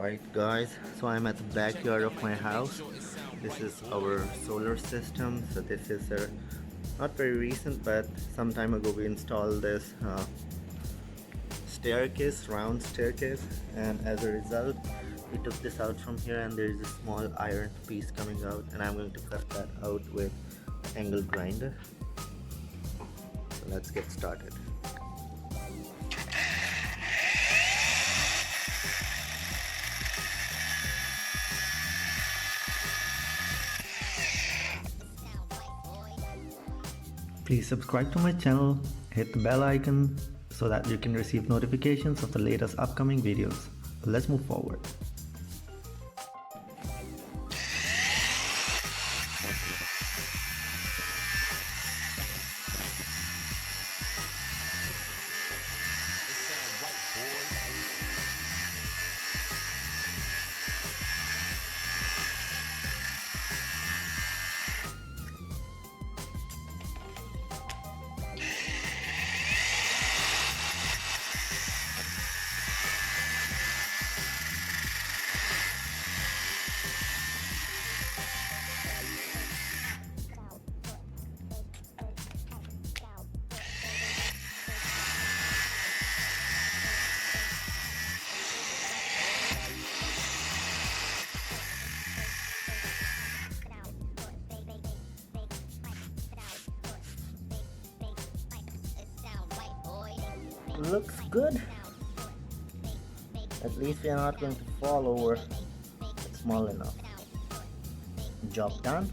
Alright guys, so I'm at the backyard of my house. This is our solar system. So this is not very recent, but some time ago we installed this staircase, round staircase, and as a result we took this out from here, and there is a small iron piece coming out, and I'm going to cut that out with angle grinder. So let's get started. Please subscribe to my channel, hit the bell icon so that you can receive notifications of the latest upcoming videos. Let's move forward. Looks good. At least we are not going to fall over. It's small enough. Job done.